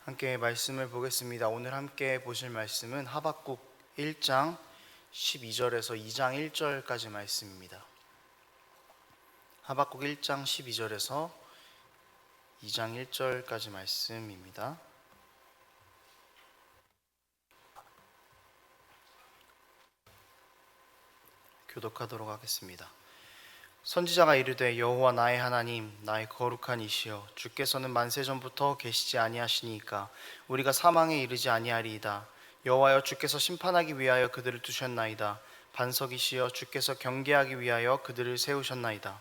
함께 말씀을 보겠습니다. 오늘 함께 보실 말씀은 하박국 1장 12절에서 2장 1절까지 말씀입니다. 하박국 1장 12절에서 2장 1절까지 말씀입니다. 교독하도록 하겠습니다. 선지자가 이르되 여호와 나의 하나님 나의 거룩한 이시여 주께서는 만세 전부터 계시지 아니하시니까 우리가 사망에 이르지 아니하리이다. 여호와여 주께서 심판하기 위하여 그들을 두셨나이다. 반석이시여 주께서 경계하기 위하여 그들을 세우셨나이다.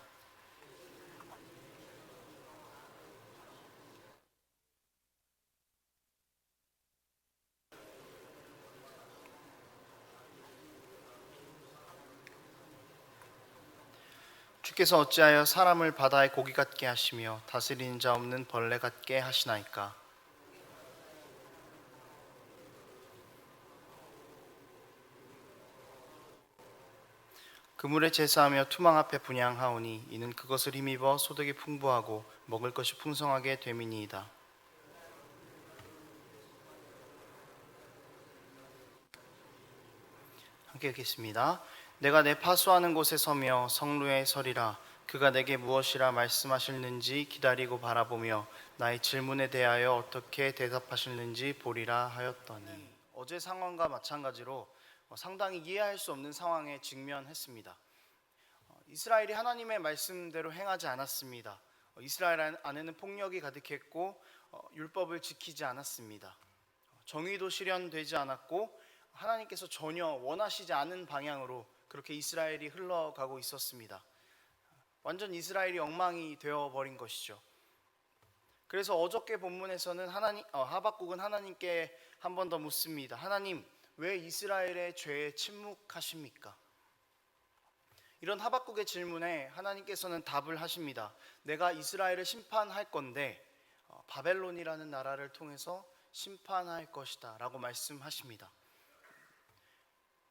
주께서 어찌하여 사람을 바다의 고기 같게 하시며 다스리는 자 없는 벌레 같게 하시나이까. 그물에 제사하며 투망 앞에 분향하오니 이는 그것을 힘입어 소득이 풍부하고 먹을 것이 풍성하게 됨이니이다. 함께 읽겠습니다. 내가 내 파수하는 곳에 서며 성루에 서리라. 그가 내게 무엇이라 말씀하실는지 기다리고 바라보며 나의 질문에 대하여 어떻게 대답하실는지 보리라 하였더니, 어제 상황과 마찬가지로 상당히 이해할 수 없는 상황에 직면했습니다. 이스라엘이 하나님의 말씀대로 행하지 않았습니다. 이스라엘 안에는 폭력이 가득했고 율법을 지키지 않았습니다. 정의도 실현되지 않았고 하나님께서 전혀 원하시지 않은 방향으로 그렇게 이스라엘이 흘러가고 있었습니다. 완전 이스라엘이 엉망이 되어버린 것이죠. 그래서 어저께 본문에서는 하박국은 하나님께 한 번 더 묻습니다. 하나님, 왜 이스라엘의 죄에 침묵하십니까? 이런 하박국의 질문에 하나님께서는 답을 하십니다. 내가 이스라엘을 심판할 건데 바벨론이라는 나라를 통해서 심판할 것이다 라고 말씀하십니다.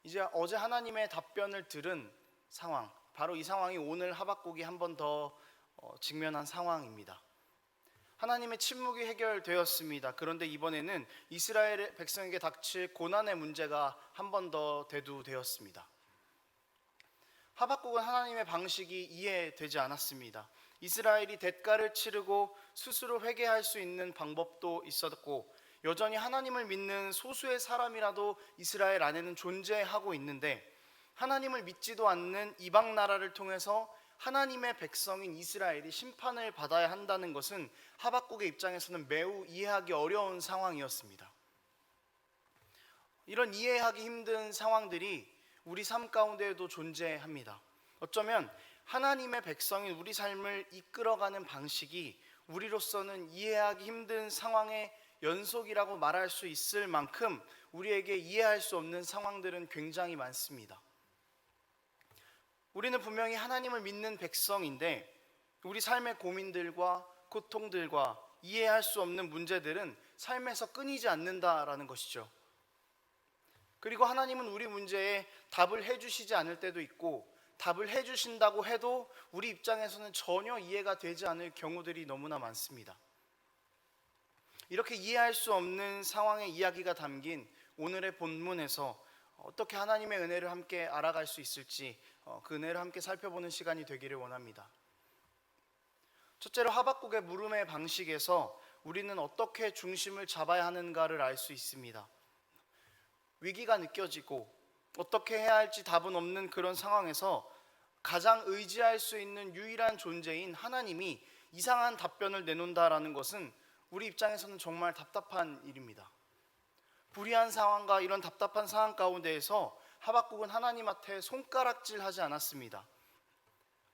이제 어제 하나님의 답변을 들은 상황, 바로 이 상황이 오늘 하박국이 한 번 더 직면한 상황입니다. 하나님의 침묵이 해결되었습니다. 그런데 이번에는 이스라엘 백성에게 닥칠 고난의 문제가 한 번 더 대두되었습니다. 하박국은 하나님의 방식이 이해되지 않았습니다. 이스라엘이 대가를 치르고 스스로 회개할 수 있는 방법도 있었고 여전히 하나님을 믿는 소수의 사람이라도 이스라엘 안에는 존재하고 있는데, 하나님을 믿지도 않는 이방 나라를 통해서 하나님의 백성인 이스라엘이 심판을 받아야 한다는 것은 하박국의 입장에서는 매우 이해하기 어려운 상황이었습니다. 이런 이해하기 힘든 상황들이 우리 삶 가운데에도 존재합니다. 어쩌면 하나님의 백성인 우리 삶을 이끌어가는 방식이 우리로서는 이해하기 힘든 상황의 연속이라고 말할 수 있을 만큼 우리에게 이해할 수 없는 상황들은 굉장히 많습니다. 우리는 분명히 하나님을 믿는 백성인데 우리 삶의 고민들과 고통들과 이해할 수 없는 문제들은 삶에서 끊이지 않는다라는 것이죠. 그리고 하나님은 우리 문제에 답을 해주시지 않을 때도 있고, 답을 해주신다고 해도 우리 입장에서는 전혀 이해가 되지 않을 경우들이 너무나 많습니다. 이렇게 이해할 수 없는 상황의 이야기가 담긴 오늘의 본문에서 어떻게 하나님의 은혜를 함께 알아갈 수 있을지 그 은혜를 함께 살펴보는 시간이 되기를 원합니다. 첫째로 하박국의 물음의 방식에서 우리는 어떻게 중심을 잡아야 하는가를 알 수 있습니다. 위기가 느껴지고 어떻게 해야 할지 답은 없는 그런 상황에서 가장 의지할 수 있는 유일한 존재인 하나님이 이상한 답변을 내놓는다라는 것은 우리 입장에서는 정말 답답한 일입니다. 불의한 상황과 이런 답답한 상황 가운데에서 하박국은 하나님한테 손가락질하지 않았습니다.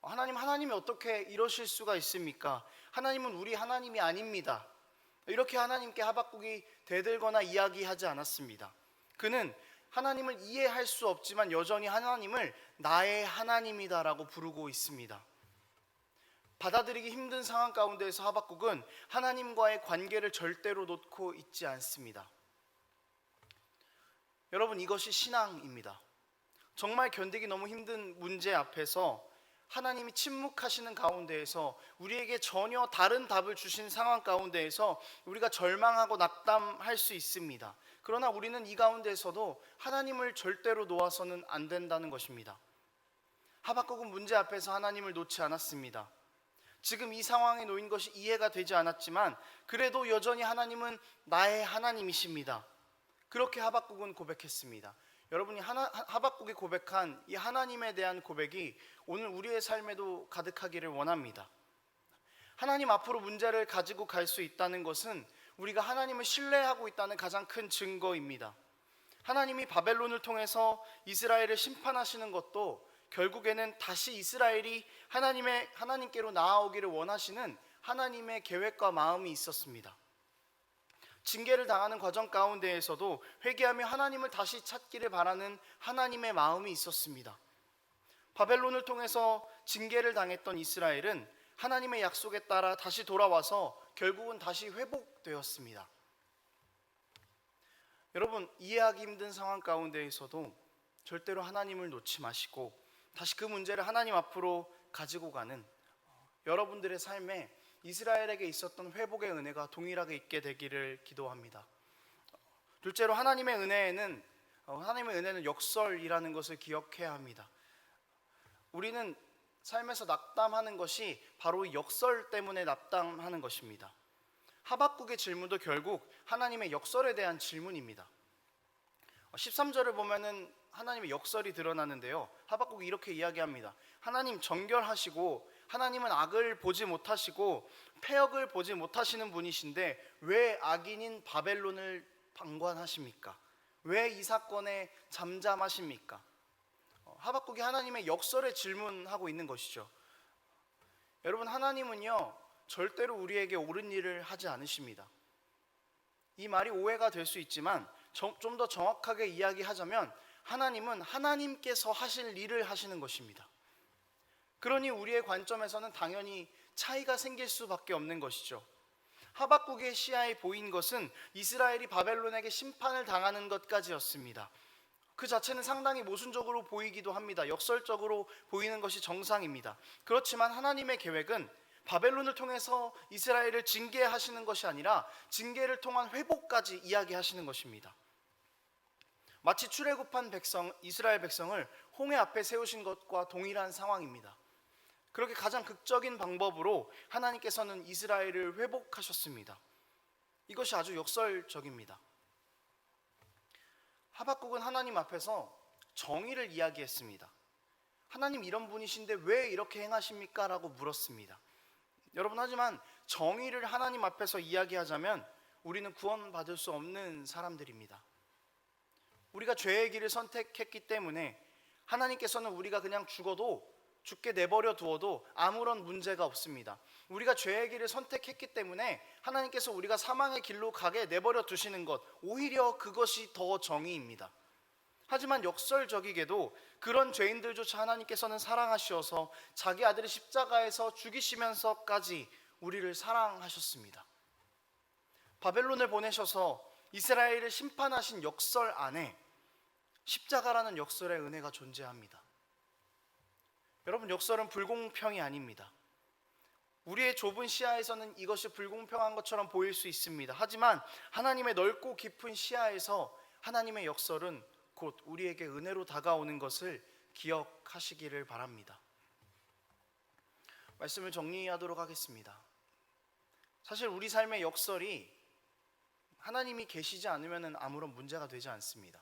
하나님이 어떻게 이러실 수가 있습니까? 하나님은 우리 하나님이 아닙니다. 이렇게 하나님께 하박국이 대들거나 이야기하지 않았습니다. 그는 하나님을 이해할 수 없지만 여전히 하나님을 나의 하나님이다라고 부르고 있습니다. 받아들이기 힘든 상황 가운데에서 하박국은 하나님과의 관계를 절대로 놓고 있지 않습니다. 여러분, 이것이 신앙입니다. 정말 견디기 너무 힘든 문제 앞에서 하나님이 침묵하시는 가운데에서, 우리에게 전혀 다른 답을 주신 상황 가운데에서 우리가 절망하고 낙담할 수 있습니다. 그러나 우리는 이 가운데에서도 하나님을 절대로 놓아서는 안 된다는 것입니다. 하박국은 문제 앞에서 하나님을 놓지 않았습니다. 지금 이 상황에 놓인 것이 이해가 되지 않았지만 그래도 여전히 하나님은 나의 하나님이십니다. 그렇게 하박국은 고백했습니다. 여러분이 하박국이 고백한 이 하나님에 대한 고백이 오늘 우리의 삶에도 가득하기를 원합니다. 하나님 앞으로 문제를 가지고 갈 수 있다는 것은 우리가 하나님을 신뢰하고 있다는 가장 큰 증거입니다. 하나님이 바벨론을 통해서 이스라엘을 심판하시는 것도 결국에는 다시 이스라엘이 하나님께로 나아오기를 원하시는 하나님의 계획과 마음이 있었습니다. 징계를 당하는 과정 가운데에서도 회개하며 하나님을 다시 찾기를 바라는 하나님의 마음이 있었습니다. 바벨론을 통해서 징계를 당했던 이스라엘은 하나님의 약속에 따라 다시 돌아와서 결국은 다시 회복되었습니다. 여러분, 이해하기 힘든 상황 가운데에서도 절대로 하나님을 놓지 마시고 다시 그 문제를 하나님 앞으로 가지고 가는 여러분들의 삶에 이스라엘에게 있었던 회복의 은혜가 동일하게 있게 되기를 기도합니다. 둘째로 하나님의 은혜는 역설이라는 것을 기억해야 합니다. 우리는 삶에서 낙담하는 것이 바로 역설 때문에 낙담하는 것입니다. 하박국의 질문도 결국 하나님의 역설에 대한 질문입니다. 13절을 보면은 하나님의 역설이 드러나는데요, 하박국이 이렇게 이야기합니다. 하나님 정결하시고 하나님은 악을 보지 못하시고 패역을 보지 못하시는 분이신데 왜 악인인 바벨론을 방관하십니까? 왜 이 사건에 잠잠하십니까? 하박국이 하나님의 역설에 질문하고 있는 것이죠. 여러분, 하나님은요 절대로 우리에게 옳은 일을 하지 않으십니다. 이 말이 오해가 될 수 있지만 좀 더 정확하게 이야기하자면 하나님은 하나님께서 하실 일을 하시는 것입니다. 그러니 우리의 관점에서는 당연히 차이가 생길 수밖에 없는 것이죠. 하박국의 시야에 보인 것은 이스라엘이 바벨론에게 심판을 당하는 것까지였습니다. 그 자체는 상당히 모순적으로 보이기도 합니다. 역설적으로 보이는 것이 정상입니다. 그렇지만 하나님의 계획은 바벨론을 통해서 이스라엘을 징계하시는 것이 아니라 징계를 통한 회복까지 이야기하시는 것입니다. 마치 출애굽한 이스라엘 백성을 홍해 앞에 세우신 것과 동일한 상황입니다. 그렇게 가장 극적인 방법으로 하나님께서는 이스라엘을 회복하셨습니다. 이것이 아주 역설적입니다. 하박국은 하나님 앞에서 정의를 이야기했습니다. 하나님 이런 분이신데 왜 이렇게 행하십니까? 라고 물었습니다. 여러분, 하지만 정의를 하나님 앞에서 이야기하자면 우리는 구원받을 수 없는 사람들입니다. 우리가 죄의 길을 선택했기 때문에 하나님께서는 우리가 그냥 죽게 내버려 두어도 아무런 문제가 없습니다. 우리가 죄의 길을 선택했기 때문에 하나님께서 우리가 사망의 길로 가게 내버려 두시는 것, 오히려 그것이 더 정의입니다. 하지만 역설적이게도 그런 죄인들조차 하나님께서는 사랑하셔서 자기 아들을 십자가에서 죽이시면서까지 우리를 사랑하셨습니다. 바벨론을 보내셔서 이스라엘을 심판하신 역설 안에 십자가라는 역설의 은혜가 존재합니다. 여러분, 역설은 불공평이 아닙니다. 우리의 좁은 시야에서는 이것이 불공평한 것처럼 보일 수 있습니다. 하지만 하나님의 넓고 깊은 시야에서 하나님의 역설은 곧 우리에게 은혜로 다가오는 것을 기억하시기를 바랍니다. 말씀을 정리하도록 하겠습니다. 사실 우리 삶의 역설이 하나님이 계시지 않으면 아무런 문제가 되지 않습니다.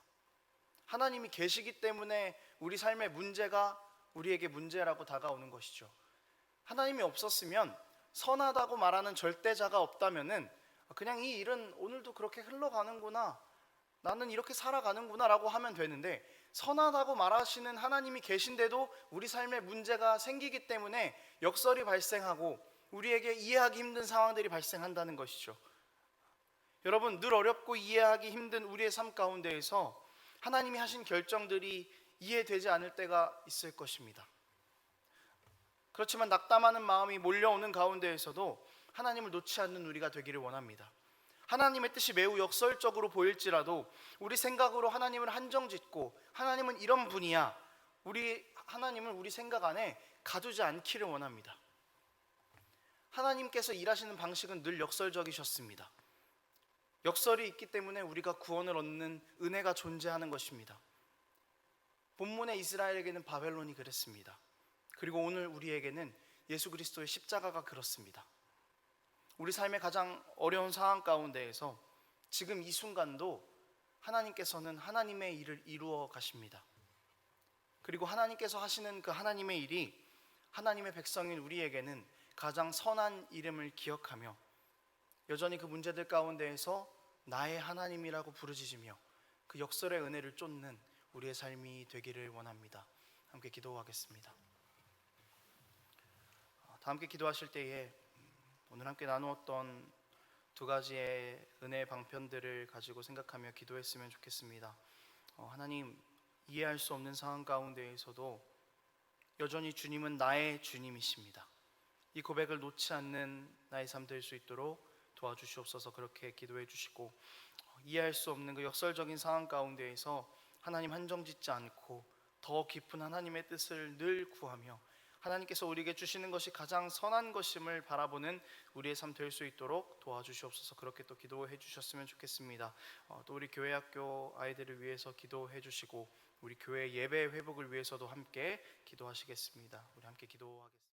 하나님이 계시기 때문에 우리 삶의 문제가 우리에게 문제라고 다가오는 것이죠. 하나님이 없었으면, 선하다고 말하는 절대자가 없다면은 그냥 이 일은 오늘도 그렇게 흘러가는구나, 나는 이렇게 살아가는구나 라고 하면 되는데, 선하다고 말하시는 하나님이 계신데도 우리 삶에 문제가 생기기 때문에 역설이 발생하고 우리에게 이해하기 힘든 상황들이 발생한다는 것이죠. 여러분, 늘 어렵고 이해하기 힘든 우리의 삶 가운데에서 하나님이 하신 결정들이 이해되지 않을 때가 있을 것입니다. 그렇지만 낙담하는 마음이 몰려오는 가운데에서도 하나님을 놓지 않는 우리가 되기를 원합니다. 하나님의 뜻이 매우 역설적으로 보일지라도 우리 생각으로 하나님을 한정짓고 하나님은 이런 분이야, 하나님을 우리 생각 안에 가두지 않기를 원합니다. 하나님께서 일하시는 방식은 늘 역설적이셨습니다. 역설이 있기 때문에 우리가 구원을 얻는 은혜가 존재하는 것입니다. 본문의 이스라엘에게는 바벨론이 그랬습니다. 그리고 오늘 우리에게는 예수 그리스도의 십자가가 그렇습니다. 우리 삶의 가장 어려운 상황 가운데에서 지금 이 순간도 하나님께서는 하나님의 일을 이루어 가십니다. 그리고 하나님께서 하시는 그 하나님의 일이 하나님의 백성인 우리에게는 가장 선한 이름을 기억하며 여전히 그 문제들 가운데에서 나의 하나님이라고 부르짖으며 그 역설의 은혜를 쫓는 우리의 삶이 되기를 원합니다. 함께 기도하겠습니다. 다 함께 기도하실 때에 오늘 함께 나누었던 두 가지의 은혜의 방편들을 가지고 생각하며 기도했으면 좋겠습니다. 하나님, 이해할 수 없는 상황 가운데에서도 여전히 주님은 나의 주님이십니다. 이 고백을 놓지 않는 나의 삶 될 수 있도록 도와주시옵소서. 그렇게 기도해 주시고, 이해할 수 없는 그 역설적인 상황 가운데에서 하나님 한정짓지 않고 더 깊은 하나님의 뜻을 늘 구하며 하나님께서 우리에게 주시는 것이 가장 선한 것임을 바라보는 우리의 삶 될 수 있도록 도와주시옵소서. 그렇게 또 기도해 주셨으면 좋겠습니다. 또 우리 교회 학교 아이들을 위해서 기도해 주시고 우리 교회 예배 회복을 위해서도 함께 기도하시겠습니다. 우리 함께 기도하겠습니다.